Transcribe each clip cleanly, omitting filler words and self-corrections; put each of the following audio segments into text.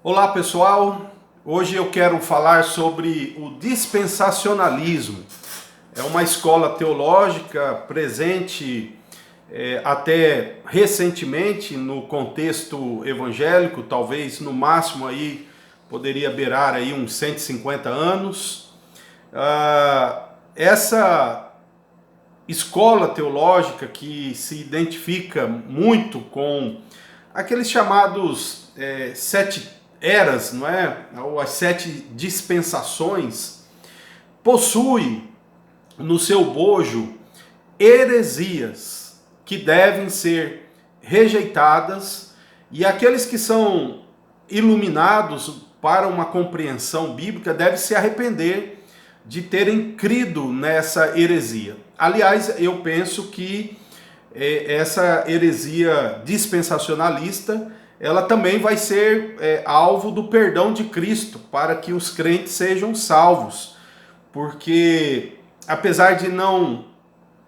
Olá pessoal, hoje eu quero falar sobre o dispensacionalismo. É uma escola teológica presente até recentemente no contexto evangélico, talvez no máximo aí poderia beirar aí uns 150 anos. Essa escola teológica que se identifica muito com aqueles chamados sete eras, não é? Ou as sete dispensações, possui no seu bojo heresias que devem ser rejeitadas, e aqueles que são iluminados para uma compreensão bíblica devem se arrepender de terem crido nessa heresia. Aliás, eu penso que essa heresia dispensacionalista ela também vai ser alvo do perdão de Cristo, para que os crentes sejam salvos, porque apesar de não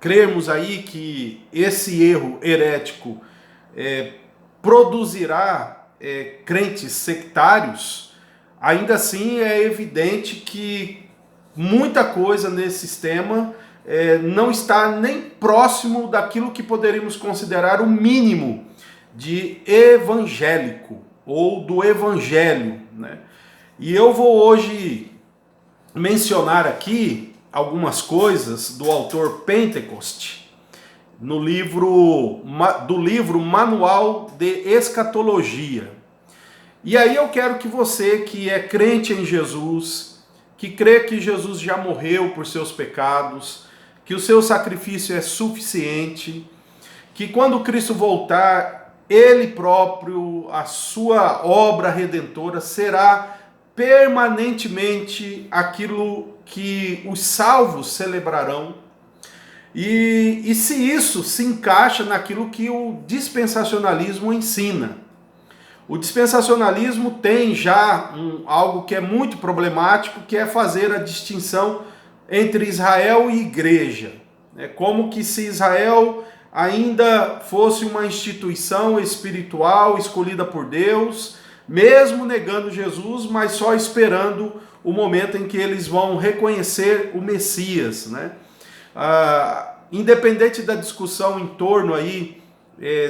crermos aí que esse erro herético produzirá crentes sectários, ainda assim é evidente que muita coisa nesse sistema não está nem próximo daquilo que poderíamos considerar o mínimo de evangélico ou do evangelho, né? E eu vou hoje mencionar aqui algumas coisas do autor Pentecost no livro Manual de Escatologia. E aí eu quero que você que é crente em Jesus, que crê que Jesus já morreu por seus pecados, que o seu sacrifício é suficiente, que quando Cristo voltar, Ele próprio, a sua obra redentora, será permanentemente aquilo que os salvos celebrarão. E se isso se encaixa naquilo que o dispensacionalismo ensina. O dispensacionalismo tem já algo que é muito problemático, que é fazer a distinção entre Israel e igreja. É como que se Israel ainda fosse uma instituição espiritual escolhida por Deus, mesmo negando Jesus, mas só esperando o momento em que eles vão reconhecer o Messias, né? Independente da discussão em torno aí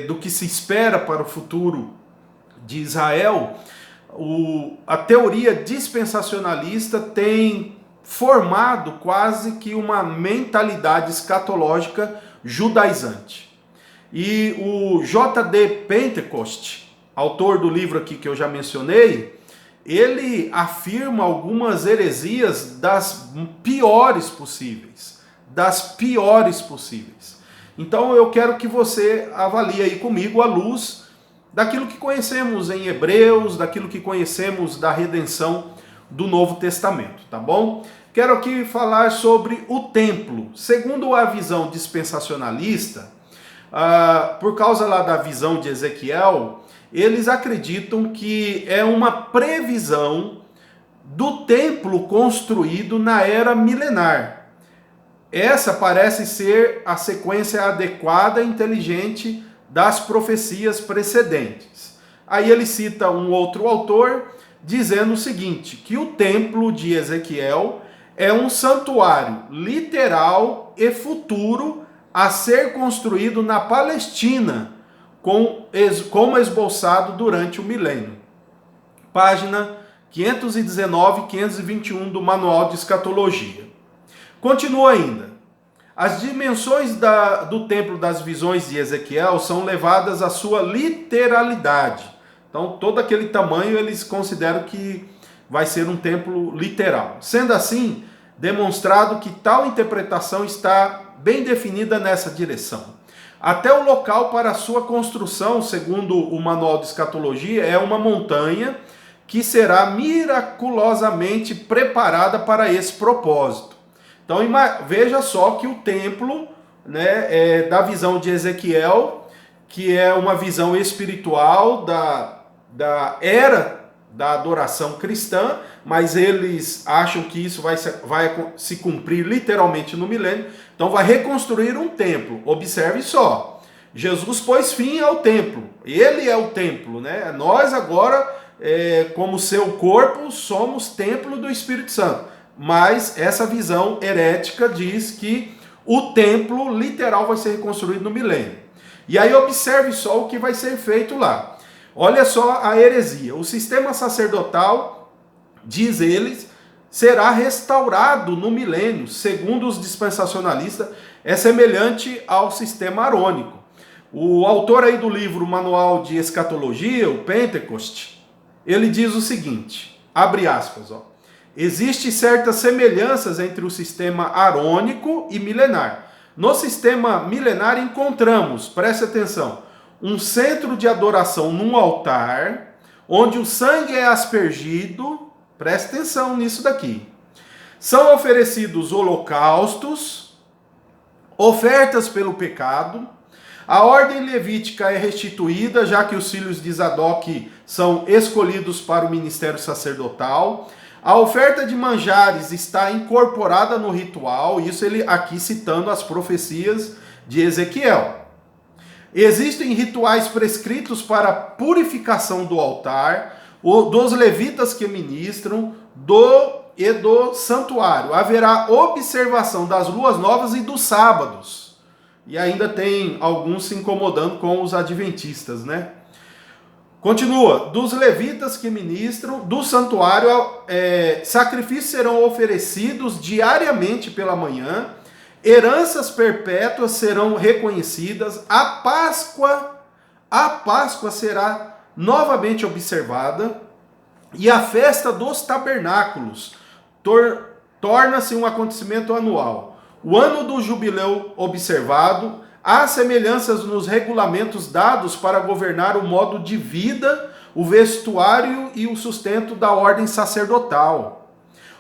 do que se espera para o futuro de Israel, a teoria dispensacionalista tem formado quase que uma mentalidade escatológica judaizante. E o J.D. Pentecost, autor do livro aqui que eu já mencionei, ele afirma algumas heresias das piores possíveis. Então eu quero que você avalie aí comigo à luz daquilo que conhecemos em Hebreus, daquilo que conhecemos da redenção do Novo Testamento, tá bom? Quero aqui falar sobre o templo. Segundo a visão dispensacionalista, por causa lá da visão de Ezequiel, eles acreditam que é uma previsão do templo construído na era milenar. Essa parece ser a sequência adequada e inteligente das profecias precedentes. Aí ele cita um outro autor dizendo o seguinte, que o templo de Ezequiel é um santuário literal e futuro a ser construído na Palestina, como esboçado durante o milênio. Página 519 e 521 do Manual de Escatologia. Continua ainda. As dimensões do templo das visões de Ezequiel são levadas à sua literalidade. Então, todo aquele tamanho eles consideram que vai ser um templo literal. Sendo assim, demonstrado que tal interpretação está bem definida nessa direção. Até o local para sua construção, segundo o Manual de Escatologia, é uma montanha que será miraculosamente preparada para esse propósito. Então veja só que o templo, né, da visão de Ezequiel, que é uma visão espiritual da era da adoração cristã, mas eles acham que isso vai se cumprir literalmente no milênio, então vai reconstruir um templo. Observe só, Jesus pôs fim ao templo, ele é o templo, né? Nós agora como seu corpo, somos templo do Espírito Santo. Mas essa visão herética diz que o templo literal vai ser reconstruído no milênio. E aí observe só o que vai ser feito lá. Olha só a heresia. O sistema sacerdotal, diz eles, será restaurado no milênio. Segundo os dispensacionalistas, é semelhante ao sistema arônico. O autor aí do livro Manual de Escatologia, o Pentecost, ele diz o seguinte, abre aspas, ó. Existem certas semelhanças entre o sistema arônico e milenar. No sistema milenar encontramos, preste atenção, um centro de adoração num altar, onde o sangue é aspergido, preste atenção nisso daqui. São oferecidos holocaustos, ofertas pelo pecado, a ordem levítica é restituída, já que os filhos de Zadok são escolhidos para o ministério sacerdotal. A oferta de manjares está incorporada no ritual, isso ele aqui citando as profecias de Ezequiel. Existem rituais prescritos para a purificação do altar, dos levitas que ministram, e do santuário. Haverá observação das luas novas e dos sábados. E ainda tem alguns se incomodando com os adventistas, né? Continua, dos levitas que ministram, do santuário, sacrifícios serão oferecidos diariamente pela manhã, heranças perpétuas serão reconhecidas, a Páscoa será novamente observada, e a festa dos tabernáculos torna-se um acontecimento anual. O ano do jubileu observado, há semelhanças nos regulamentos dados para governar o modo de vida, o vestuário e o sustento da ordem sacerdotal.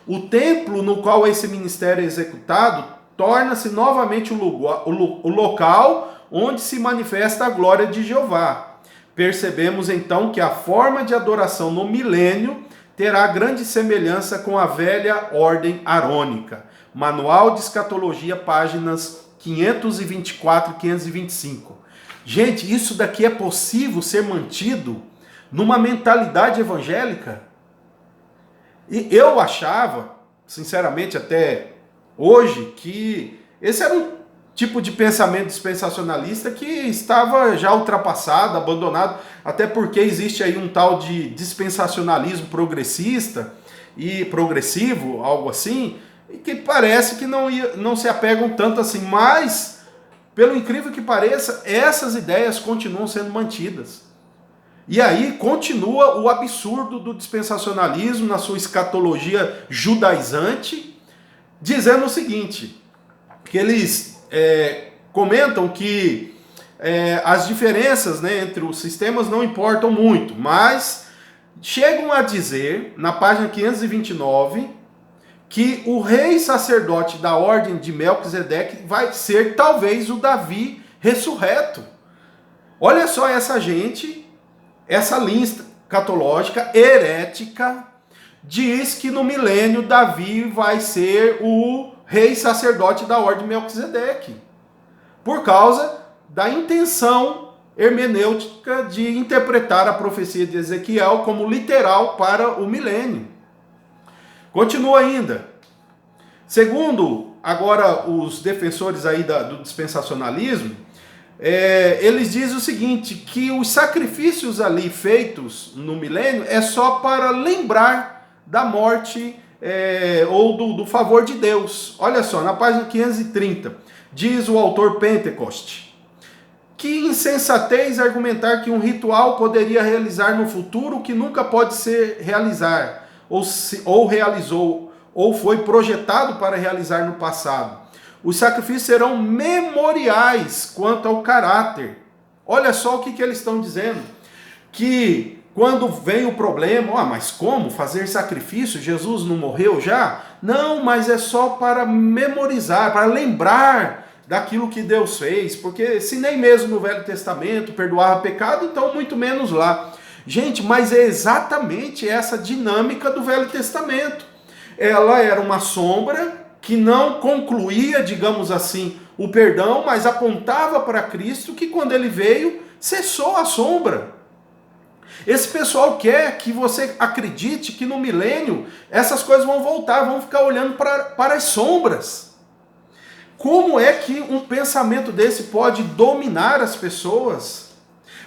O templo no qual esse ministério é executado torna-se novamente o local onde se manifesta a glória de Jeová. Percebemos então que a forma de adoração no milênio terá grande semelhança com a velha ordem arônica. Manual de Escatologia, páginas 524 e 525. Gente, isso daqui é possível ser mantido numa mentalidade evangélica? E eu achava, sinceramente, até hoje, que esse era um tipo de pensamento dispensacionalista que estava já ultrapassado, abandonado, até porque existe aí um tal de dispensacionalismo progressista e progressivo, algo assim, e que parece que não se apegam tanto assim, mas, pelo incrível que pareça, essas ideias continuam sendo mantidas. E aí continua o absurdo do dispensacionalismo na sua escatologia judaizante, dizendo o seguinte, que eles comentam que as diferenças, né, entre os sistemas não importam muito, mas chegam a dizer, na página 529, que o rei sacerdote da ordem de Melquisedeque vai ser talvez o Davi ressurreto. Olha só essa gente, essa linha escatológica herética, diz que no milênio Davi vai ser o rei sacerdote da ordem de Melquisedeque, por causa da intenção hermenêutica de interpretar a profecia de Ezequiel como literal para o milênio. Continua ainda. Segundo, agora, os defensores aí do dispensacionalismo, eles dizem o seguinte, que os sacrifícios ali feitos no milênio é só para lembrar da morte ou do favor de Deus. Olha só, na página 530, diz o autor Pentecost, que insensatez argumentar que um ritual poderia realizar no futuro o que nunca pode ser realizar, ou realizou, ou foi projetado para realizar no passado. Os sacrifícios serão memoriais quanto ao caráter. Olha só o que eles estão dizendo. Que quando vem o problema, mas como fazer sacrifício? Jesus não morreu já? Não, mas é só para memorizar, para lembrar daquilo que Deus fez. Porque se nem mesmo no Velho Testamento perdoava pecado, então muito menos lá. Gente, mas é exatamente essa dinâmica do Velho Testamento. Ela era uma sombra que não concluía, digamos assim, o perdão, mas apontava para Cristo que quando ele veio, cessou a sombra. Esse pessoal quer que você acredite que no milênio essas coisas vão voltar, vão ficar olhando para as sombras. Como é que um pensamento desse pode dominar as pessoas?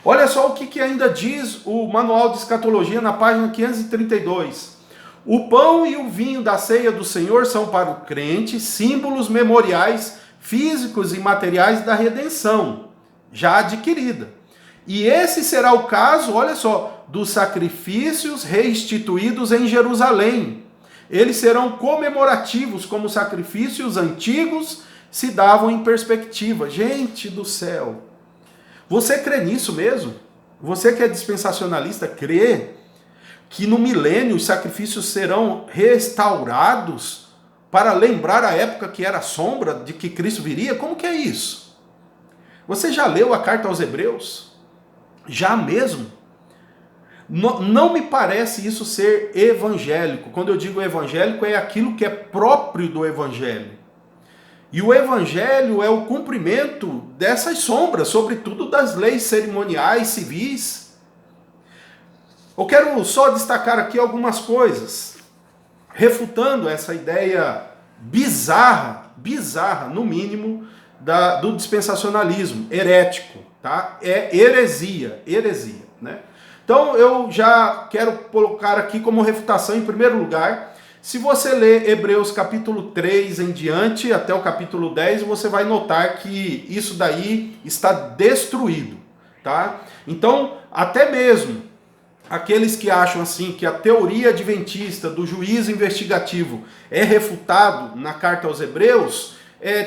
Olha só o que ainda diz o Manual de Escatologia na página 532. O pão e o vinho da ceia do Senhor são para o crente símbolos memoriais físicos e materiais da redenção, já adquirida. E esse será o caso, olha só, dos sacrifícios restituídos em Jerusalém. Eles serão comemorativos, como sacrifícios antigos se davam em perspectiva. Gente do céu! Você crê nisso mesmo? Você que é dispensacionalista, crê que no milênio os sacrifícios serão restaurados para lembrar a época que era sombra de que Cristo viria? Como que é isso? Você já leu a carta aos Hebreus? Já mesmo? Não me parece isso ser evangélico. Quando eu digo evangélico, é aquilo que é próprio do evangelho. E o evangelho é o cumprimento dessas sombras, sobretudo das leis cerimoniais, civis. Eu quero só destacar aqui algumas coisas, refutando essa ideia bizarra no mínimo, do dispensacionalismo herético, tá? É heresia, né? Então eu já quero colocar aqui como refutação, em primeiro lugar, se você ler Hebreus capítulo 3 em diante, até o capítulo 10, você vai notar que isso daí está destruído, tá? Então, até mesmo aqueles que acham assim que a teoria adventista do juízo investigativo é refutado na carta aos Hebreus,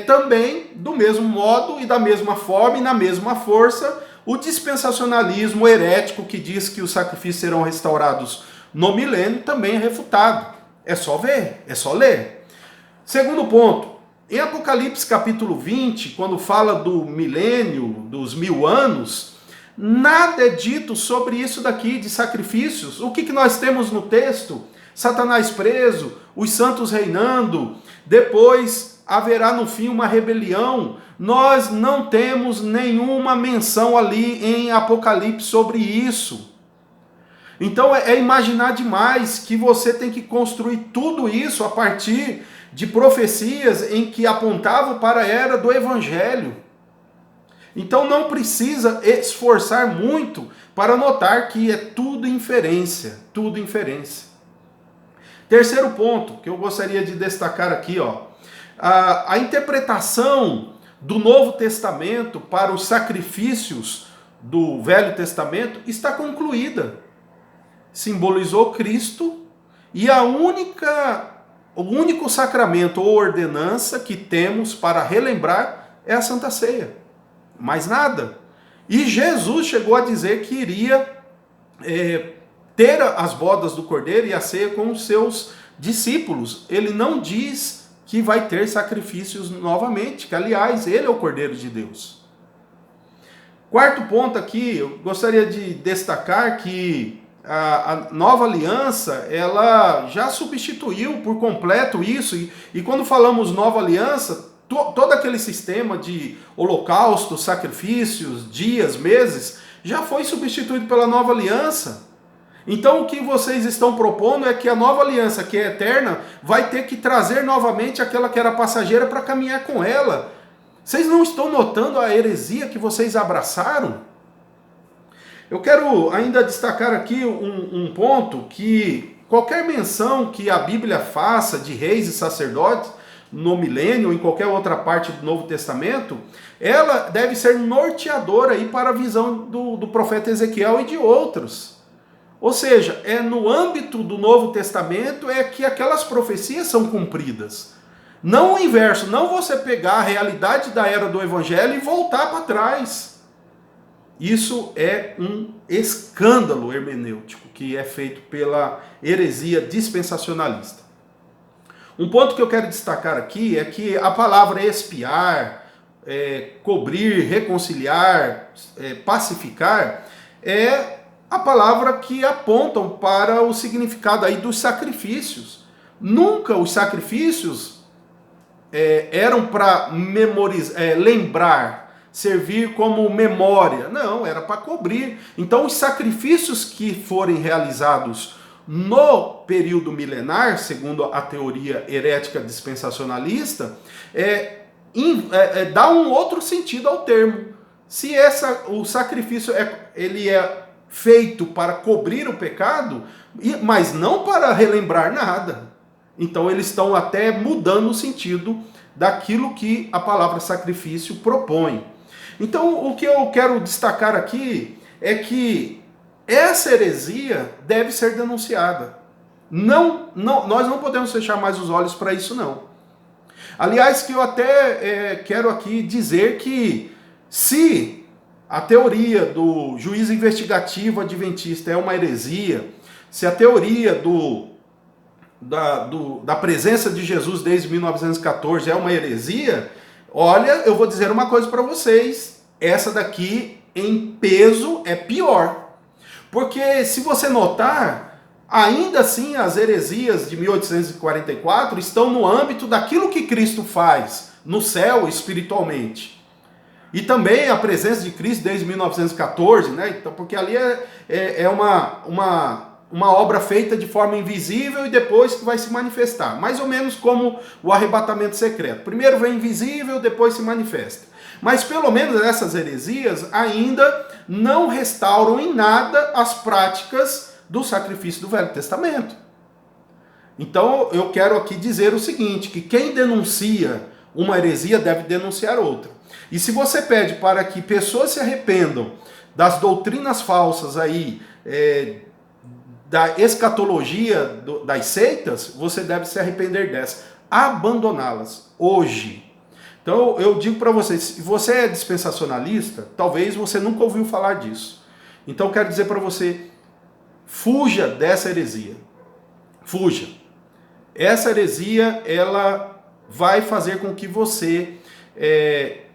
também, do mesmo modo e da mesma forma e na mesma força, o dispensacionalismo herético que diz que os sacrifícios serão restaurados no milênio também é refutado. É só ver, é só ler. Segundo ponto, em Apocalipse capítulo 20, quando fala do milênio, dos 1000 anos, nada é dito sobre isso daqui de sacrifícios. O que nós temos no texto? Satanás preso, os santos reinando, depois haverá no fim uma rebelião. Nós não temos nenhuma menção ali em Apocalipse sobre isso. Então é imaginar demais que você tem que construir tudo isso a partir de profecias em que apontavam para a era do Evangelho. Então não precisa esforçar muito para notar que é tudo inferência, tudo inferência. Terceiro ponto que eu gostaria de destacar aqui, a interpretação do Novo Testamento para os sacrifícios do Velho Testamento está concluída. Simbolizou Cristo e o único sacramento ou ordenança que temos para relembrar é a Santa Ceia. Mais nada. E Jesus chegou a dizer que iria ter as bodas do Cordeiro e a ceia com os seus discípulos. Ele não diz que vai ter sacrifícios novamente, que aliás, ele é o Cordeiro de Deus. Quarto ponto aqui, eu gostaria de destacar que a nova aliança, ela já substituiu por completo isso, e quando falamos nova aliança, todo aquele sistema de holocausto, sacrifícios, dias, meses, já foi substituído pela nova aliança. Então o que vocês estão propondo é que a nova aliança, que é eterna, vai ter que trazer novamente aquela que era passageira para caminhar com ela. Vocês não estão notando a heresia que vocês abraçaram? Eu quero ainda destacar aqui um ponto, que qualquer menção que a Bíblia faça de reis e sacerdotes no milênio ou em qualquer outra parte do Novo Testamento, ela deve ser norteadora aí para a visão do profeta Ezequiel e de outros. Ou seja, é no âmbito do Novo Testamento é que aquelas profecias são cumpridas. Não o inverso, não você pegar a realidade da era do Evangelho e voltar para trás. Isso é um escândalo hermenêutico que é feito pela heresia dispensacionalista. Um ponto que eu quero destacar aqui é que a palavra expiar, cobrir, reconciliar, pacificar, é a palavra que apontam para o significado aí dos sacrifícios. Nunca os sacrifícios eram para lembrar, servir como memória. Não, era para cobrir. Então, os sacrifícios que forem realizados no período milenar, segundo a teoria herética dispensacionalista, dá um outro sentido ao termo. Se o sacrifício ele é feito para cobrir o pecado, mas não para relembrar nada. Então eles estão até mudando o sentido daquilo que a palavra sacrifício propõe. Então o que eu quero destacar aqui é que essa heresia deve ser denunciada. Nós não podemos fechar mais os olhos para isso, não. Aliás, que eu até quero aqui dizer que se a teoria do juízo investigativo adventista é uma heresia, se a teoria da presença de Jesus desde 1914 é uma heresia, olha, eu vou dizer uma coisa para vocês, essa daqui em peso é pior. Porque se você notar, ainda assim as heresias de 1844 estão no âmbito daquilo que Cristo faz no céu espiritualmente. E também a presença de Cristo desde 1914, né? Então, porque ali é uma obra feita de forma invisível e depois que vai se manifestar. Mais ou menos como o arrebatamento secreto. Primeiro vem invisível, depois se manifesta. Mas pelo menos essas heresias ainda não restauram em nada as práticas do sacrifício do Velho Testamento. Então eu quero aqui dizer o seguinte, que quem denuncia uma heresia deve denunciar outra. E se você pede para que pessoas se arrependam das doutrinas falsas aí, da escatologia das seitas, você deve se arrepender dessas, abandoná-las hoje. Então eu digo para você, se você é dispensacionalista, talvez você nunca ouviu falar disso. Então eu quero dizer para você, fuja dessa heresia. Fuja. Essa heresia, ela vai fazer com que você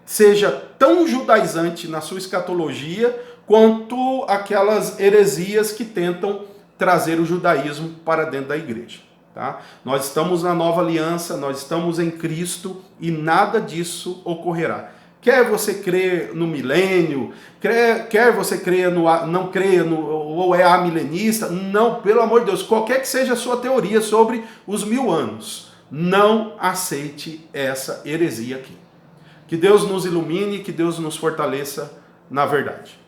seja tão judaizante na sua escatologia quanto aquelas heresias que tentam trazer o judaísmo para dentro da igreja. Tá? Nós estamos na nova aliança, nós estamos em Cristo e nada disso ocorrerá. Quer você crer no milênio, quer você creia não creia ou é amilenista, não, pelo amor de Deus, qualquer que seja a sua teoria sobre os 1000 anos, não aceite essa heresia aqui. Que Deus nos ilumine, que Deus nos fortaleça na verdade.